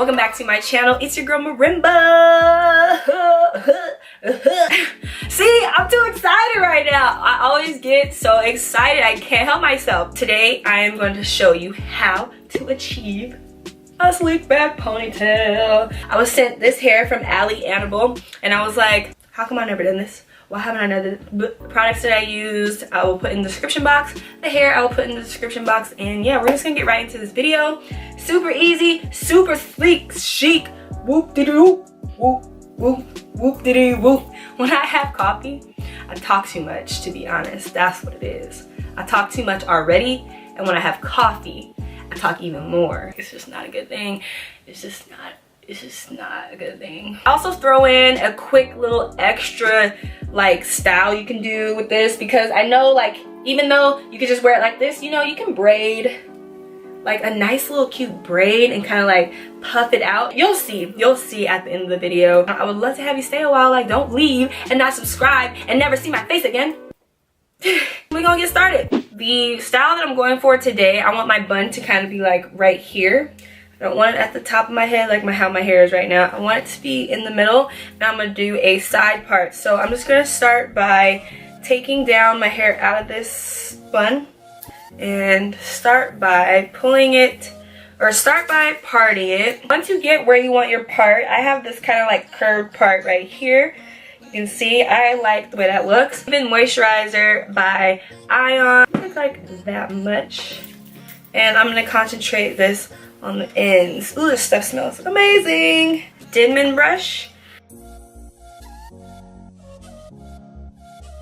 Welcome back to my channel. It's your girl Marimba. See, I'm too excited right now. I always get so excited I can't help myself. Today I am going to show you how to achieve a sleek back ponytail. I was sent this hair from Annabelle and I was like, how come I never done this? Why haven't I done the products that I used? I will put in the description box. The hair I will put in the description box. And yeah, we're just gonna get right into this video. Super easy, super sleek, chic. Whoop de doo, whoop, whoop, whoop de doo, whoop. When I have coffee, I talk too much, to be honest. That's what it is. I talk too much already, and when I have coffee, I talk even more. It's just not a good thing. It's just not a good thing. I also throw in a quick little extra like style you can do with this, because I know like even though you can just wear it like this, you know, you can braid like a nice little cute braid and kind of like puff it out. You'll see at the end of the video. I would love to have you stay a while. Like, don't leave and not subscribe and never see my face again. We're gonna get started. The style that I'm going for today, I want my bun to kind of be like right here. I don't want it at the top of my head like how my hair is right now. I want it to be in the middle, and I'm gonna do a side part. So I'm just gonna start by taking down my hair out of this bun and start by pulling it, or start by parting it. Once you get where you want your part, I have this kind of like curved part right here. You can see I like the way that looks. Even moisturizer by Ion, it's like that much. And I'm gonna concentrate this on the ends. Ooh, this stuff smells amazing. Denman brush.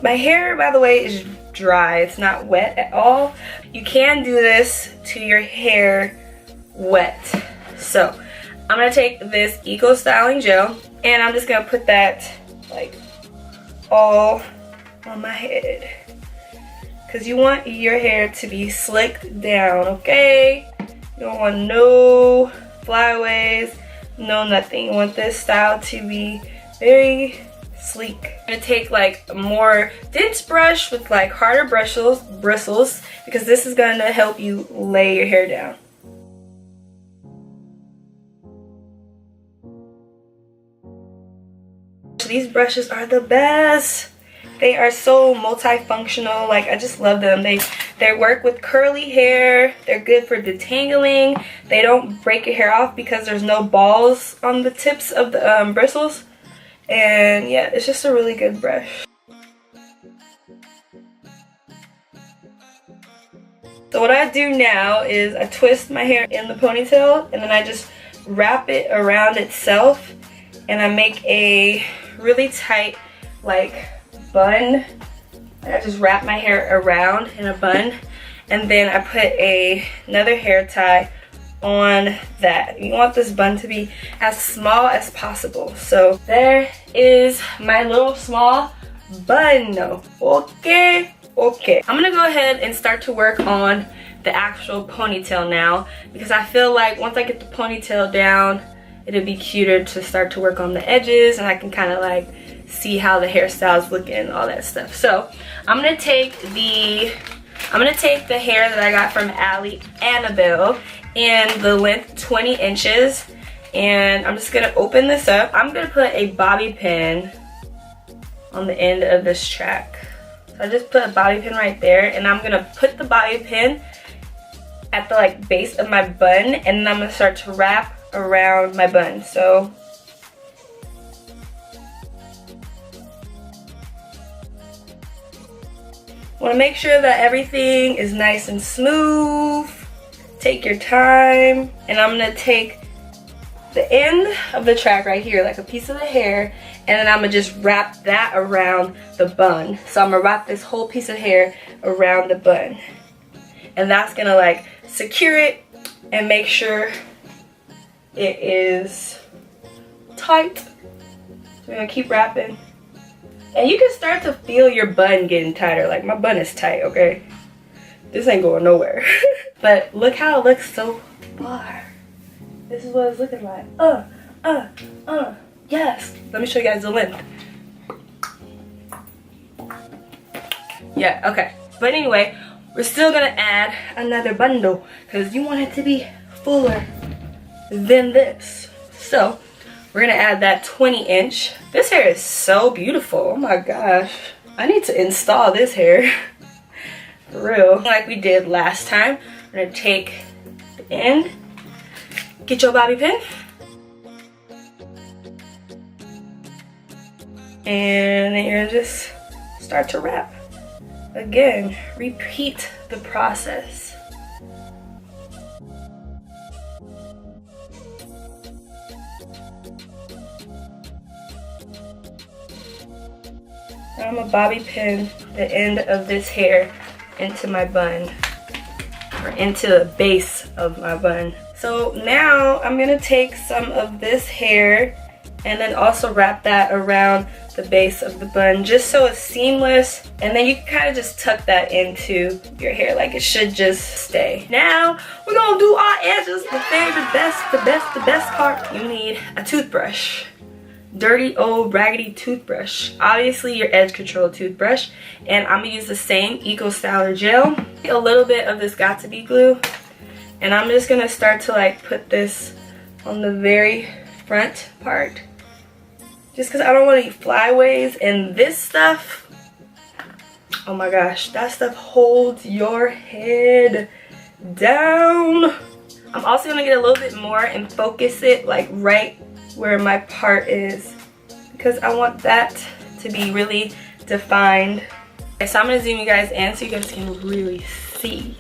My hair, by the way, is dry. It's not wet at all. You can do this to your hair wet. So I'm gonna take this Eco Styling Gel and I'm just gonna put that like all on my head, because you want your hair to be slicked down, okay? You don't want no flyaways, no nothing. You want this style to be very sleek. I'm gonna take like a more dense brush with like harder bristles, because this is gonna help you lay your hair down. These brushes are the best. They are so multifunctional. Like, I just love them. They work with curly hair. They're good for detangling. They don't break your hair off because there's no balls on the tips of the bristles. And yeah, it's just a really good brush. So what I do now is I twist my hair in the ponytail, and then I just wrap it around itself, and I make a really tight like bun. I just wrap my hair around in a bun, and then I put another hair tie on that. You want this bun to be as small as possible. So there is my little small bun. Okay. I'm gonna go ahead and start to work on the actual ponytail now, because I feel like once I get the ponytail down, it'll be cuter to start to work on the edges, and I can kind of like see how the hairstyle's looking and all that stuff. So I'm gonna take the hair that I got from Annabelle in the length 20 inches, and I'm just gonna open this up. I'm gonna put a bobby pin on the end of this track. So I just put a bobby pin right there, and I'm gonna put the bobby pin at the like base of my bun, and then I'm gonna start to wrap around my bun. So want to make sure that everything is nice and smooth. Take your time. And I'm going to take the end of the track right here, like a piece of the hair, and then I'm going to just wrap that around the bun. So I'm going to wrap this whole piece of hair around the bun. And that's going to like secure it and make sure it is tight. So we're going to keep wrapping. And you can start to feel your bun getting tighter. Like, my bun is tight, okay? This ain't going nowhere. But look how it looks so far. This is what it's looking like. Yes. Let me show you guys the length. Yeah, okay. But anyway, we're still gonna add another bundle because you want it to be fuller. than this. So we're gonna add that 20-inch. This hair is so beautiful. Oh my gosh. I need to install this hair. For real. Like we did last time. We're gonna take the end, get your bobby pin, and then you're gonna just start to wrap. Again, repeat the process. Now I'm gonna bobby pin the end of this hair into my bun, or into the base of my bun. So now I'm gonna take some of this hair and then also wrap that around the base of the bun just so it's seamless, and then you can kind of just tuck that into your hair like it should just stay. Now we're gonna do our edges, the favorite, the best part. You need a toothbrush. Dirty old raggedy toothbrush, obviously your edge control toothbrush, and I'm gonna use the same Eco Styler gel, a little bit of this Got2b glue, and I'm just gonna start to like put this on the very front part, just because I don't want any flyaways. And this stuff, oh my gosh, that stuff holds your head down. I'm also gonna get a little bit more and focus it like right where my part is, because I want that to be really defined. Okay, so I'm gonna zoom you guys in so you guys can really see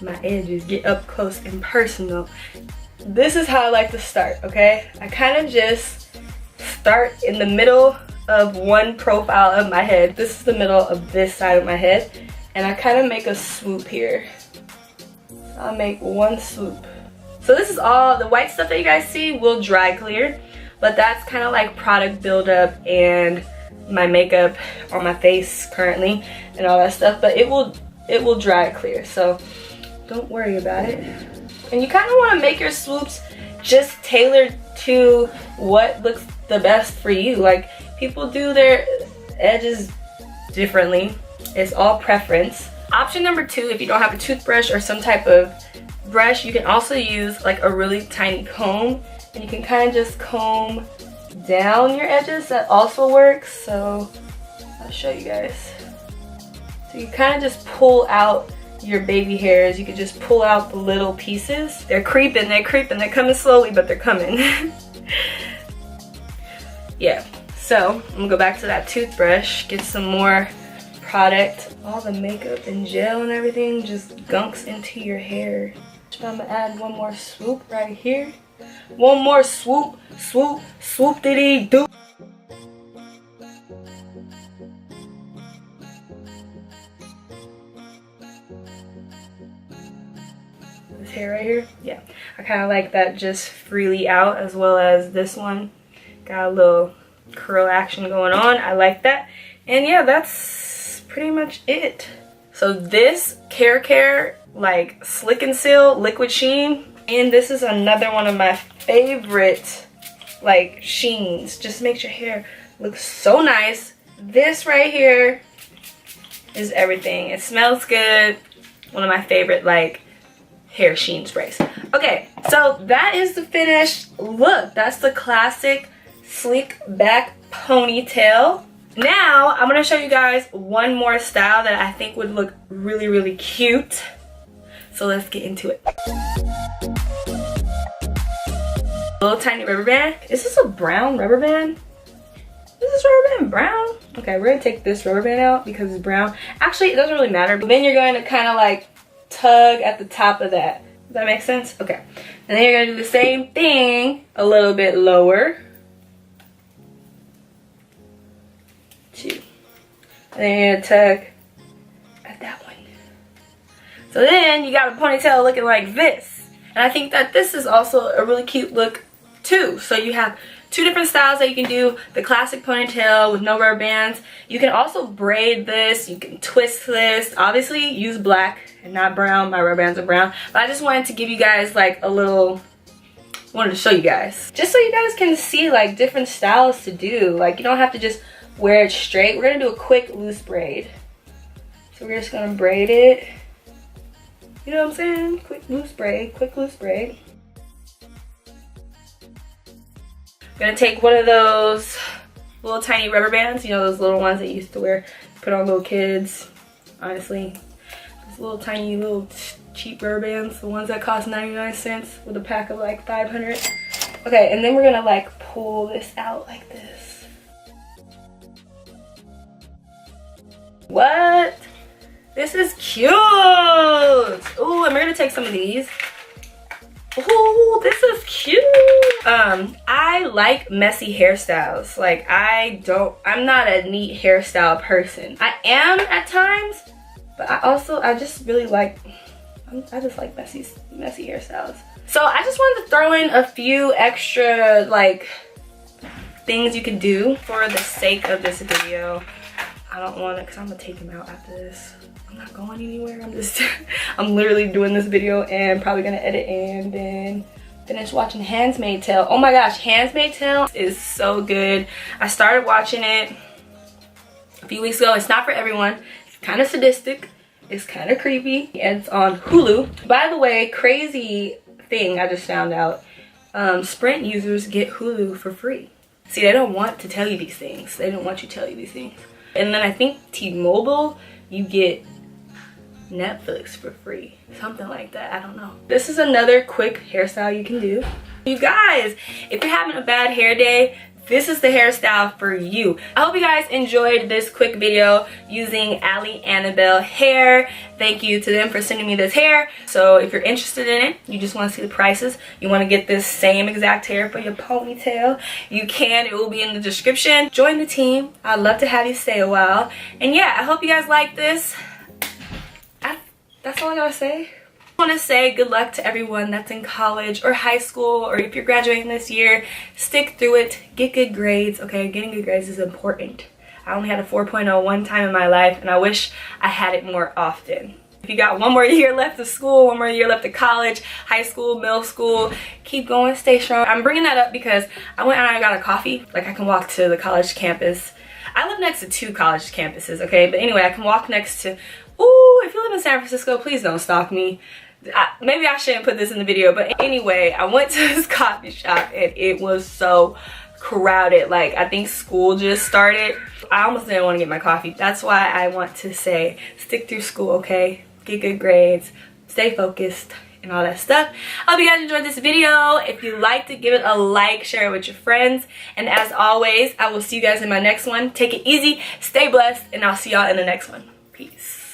my edges, get up close and personal. This is how I like to start, okay? I kind of just start in the middle of one profile of my head. This is the middle of this side of my head, and I kind of make a swoop here. I'll make one swoop. So this is all, the white stuff that you guys see will dry clear, but that's kind of like product buildup and my makeup on my face currently and all that stuff, but it will dry clear, so don't worry about it. And you kind of want to make your swoops just tailored to what looks the best for you. Like, people do their edges differently. It's all preference. Option number 2, if you don't have a toothbrush or some type of brush, you can also use like a really tiny comb, and you can kind of just comb down your edges. That also works, so I'll show you guys. So you kind of just pull out your baby hairs. You can just pull out the little pieces. They're creeping, they're coming slowly, but they're coming. Yeah, so I'm gonna go back to that toothbrush, get some more product. All the makeup and gel and everything just gunks into your hair. So I'm gonna add one more swoop right here. One more swoop, swoop, swoop diddy doo. This hair right here, yeah. I kind of like that just freely out, as well as this one. Got a little curl action going on. I like that. And yeah, that's pretty much it. So this Care like Slick and Seal liquid sheen, and this is another one of my favorite like sheens. Just makes your hair look so nice. This right here is everything. It smells good. One of my favorite like hair sheen sprays. Okay, so that is the finished look. That's the classic sleek back ponytail. Now I'm gonna show you guys one more style that I think would look really, really cute. So let's get into it. Little tiny rubber band. Is this a brown rubber band? Is this rubber band brown? Okay, we're gonna take this rubber band out because it's brown. Actually, it doesn't really matter, but then you're going to kind of like tug at the top of that. Does that make sense? Okay. And then you're gonna do the same thing a little bit lower. 2. And then you're gonna tug at that one. So then you got a ponytail looking like this. And I think that this is also a really cute look too. So you have 2 different styles that you can do. The classic ponytail with no rubber bands. You can also braid this. You can twist this. Obviously use black and not brown. My rubber bands are brown. But I just wanted to give you guys like a little, wanted to show you guys. Just so you guys can see like different styles to do. Like, you don't have to just wear it straight. We're going to do a quick loose braid. So we're just going to braid it. You know what I'm saying? Quick loose braid, quick loose braid. I'm gonna take one of those little tiny rubber bands, you know, those little ones that you used to wear, put on little kids. Honestly, those little tiny little cheap rubber bands, the ones that cost 99 cents with a pack of like 500. Okay, and then we're gonna like pull this out like this. What? This is cute. Ooh, and we're gonna take some of these. Ooh, this is cute. I like messy hairstyles. Like I'm not a neat hairstyle person. I am at times, but I just really like, I just like messy hairstyles. So I just wanted to throw in a few extra like things you can do for the sake of this video. I don't want it because I'm gonna take him out after this. I'm not going anywhere. I'm literally doing this video and probably gonna edit and then finish watching Handmaid's Tale. Oh my gosh, Handmaid's Tale is so good. I started watching it a few weeks ago. It's not for everyone. It's kind of sadistic. It's kind of creepy. And it's on Hulu. By the way, crazy thing I just found out. Sprint users get Hulu for free. See, they don't want to tell you these things. They don't want you to tell you these things. And then I think T-Mobile, you get Netflix for free, something like that. I don't know. This is another quick hairstyle you can do. You guys, if you're having a bad hair day, this is the hairstyle for you. I hope you guys enjoyed this quick video using Annabelle hair. Thank you to them for sending me this hair. So if you're interested in it, you just want to see the prices, you want to get this same exact hair for your ponytail, you can. It will be in the description. Join the team. I'd love to have you stay a while. And yeah, I hope you guys like this. That's all I gotta say. I want to say good luck to everyone that's in college or high school, or if you're graduating this year, stick through it, get good grades, okay? Getting good grades is important. I only had a 4.0 one time in my life, and I wish I had it more often. If you got one more year left of school, one more year left of college, high school, middle school, keep going, stay strong. I'm bringing that up because I went and I got a coffee. Like, I can walk to the college campus. I live next to 2 college campuses, okay? But anyway, I can walk next to, ooh, if you live in San Francisco, please don't stalk me. Maybe I shouldn't put this in the video, but anyway, I went to this coffee shop and it was so crowded. Like, I think school just started. I almost didn't want to get my coffee. That's why I want to say, stick through school, okay? Get good grades, stay focused, and all that stuff. I hope you guys enjoyed this video. If you liked it, give it a like, share it with your friends. And as always, I will see you guys in my next one. Take it easy, stay blessed, and I'll see y'all in the next one. Peace.